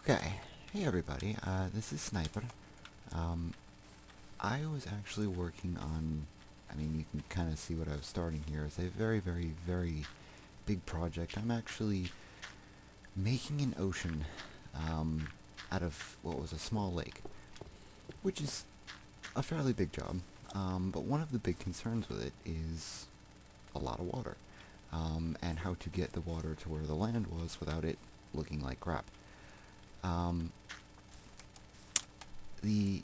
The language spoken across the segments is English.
Okay, hey everybody, this is Sniper. Um, I was actually working on, you can kind of see what I was starting here. It's a very, very, very big project. I'm actually making an ocean, out of what was a small lake, which is a fairly big job. But one of the big concerns with it is a lot of water, and how to get the water to where the land was without it looking like crap. Um, the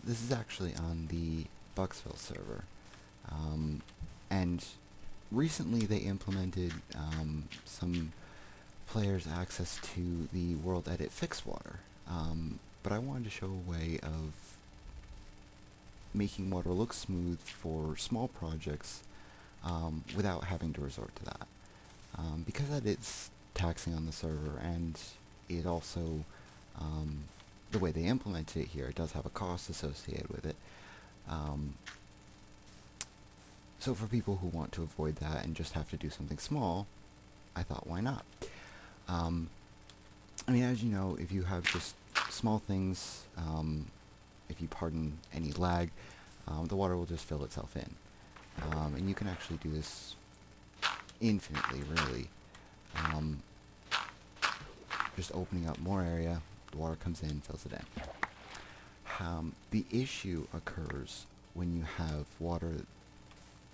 this is actually on the Bucksville server, um, and recently they implemented some players' access to the World Edit Fix Water. But I wanted to show a way of making water look smooth for small projects without having to resort to that. Because that is taxing on the server, and it also, um, the way they implement it here, it does have a cost associated with it. Um, so for people who want to avoid that and just have to do something small, I thought, why not? Um, as you know, if you have just small things, if you pardon any lag, the water will just fill itself in. And you can actually do this infinitely, really. Um, just opening up more area, the water comes in, fills it in. The issue occurs when you have water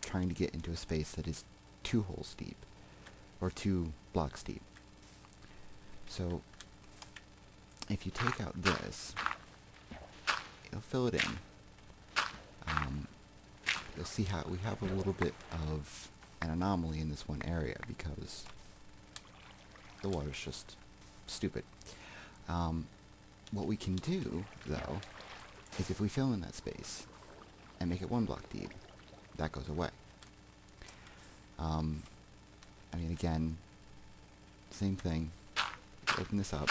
trying to get into a space that is 2 holes deep, or 2 blocks deep. So, if you take out this, it'll fill it in. You'll see how we have a little bit of an anomaly in this one area because the water's just stupid. What we can do, though, is if we fill in that space and make it 1 block deep, that goes away. Again, same thing. Open this up.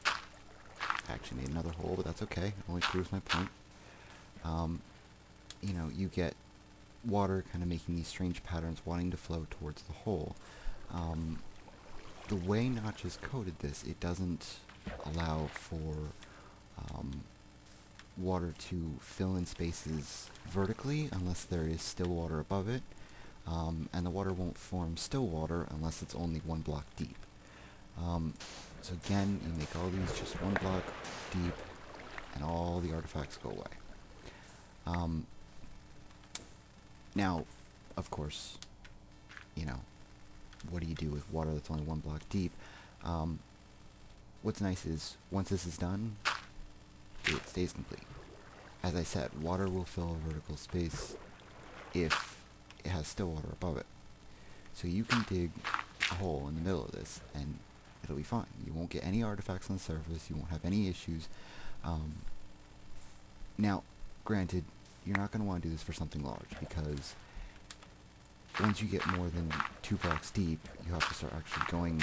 I actually made another hole, but that's okay. It only proves my point. You get water kind of making these strange patterns wanting to flow towards the hole. The way Notch has coded this, it doesn't allow for water to fill in spaces vertically unless there is still water above it, and the water won't form still water unless it's only 1 block deep. So again, you make all these just 1 block deep, and all the artifacts go away. Now, of course, what do you do with water that's only 1 block deep? What's nice is, once this is done, it stays complete. As I said, water will fill a vertical space if it has still water above it. So you can dig a hole in the middle of this, and it'll be fine. You won't get any artifacts on the surface, you won't have any issues. Now, granted, you're not going to want to do this for something large, because once you get more than 2 blocks deep, you have to start actually going.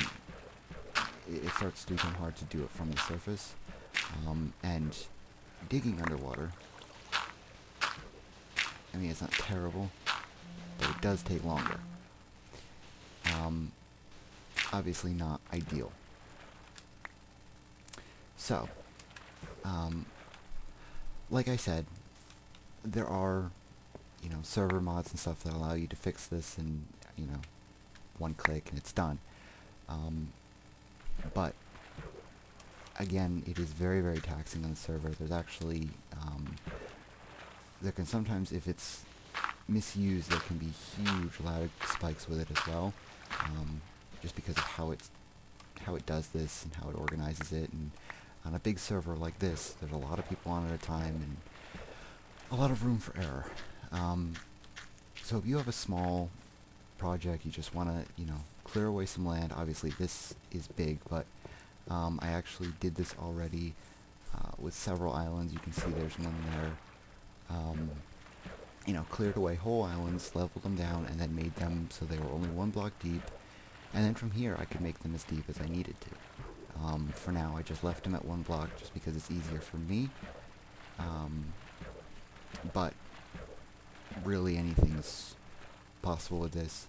It starts to become hard to do it from the surface, and digging underwater, it's not terrible, but it does take longer. Obviously not ideal. So, like I said, there are, server mods and stuff that allow you to fix this in, 1 click and it's done. But, again, it is very, very taxing on the server. There's actually, there can sometimes, if it's misused, there can be huge lag spikes with it as well, just because of how it does this and how it organizes it. And on a big server like this, there's a lot of people on at a time and a lot of room for error. So if you have a small project, you just want to, clear away some land. Obviously this is big, but I actually did this already with several islands. You can see there's one there. Cleared away whole islands, leveled them down, and then made them so they were only 1 block deep. And then from here, I could make them as deep as I needed to. For now, I just left them at 1 block just because it's easier for me. But really, anything's possible with this.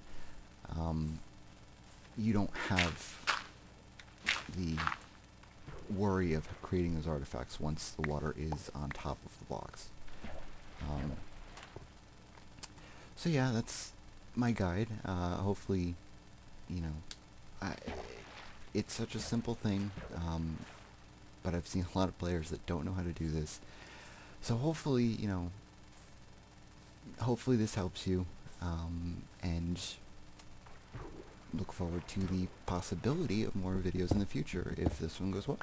you don't have the worry of creating those artifacts once the water is on top of the blocks. Um, so yeah, that's my guide. Hopefully, you know, I, it's such a simple thing, but I've seen a lot of players that don't know how to do this. So hopefully, hopefully this helps you, and look forward to the possibility of more videos in the future if this one goes well.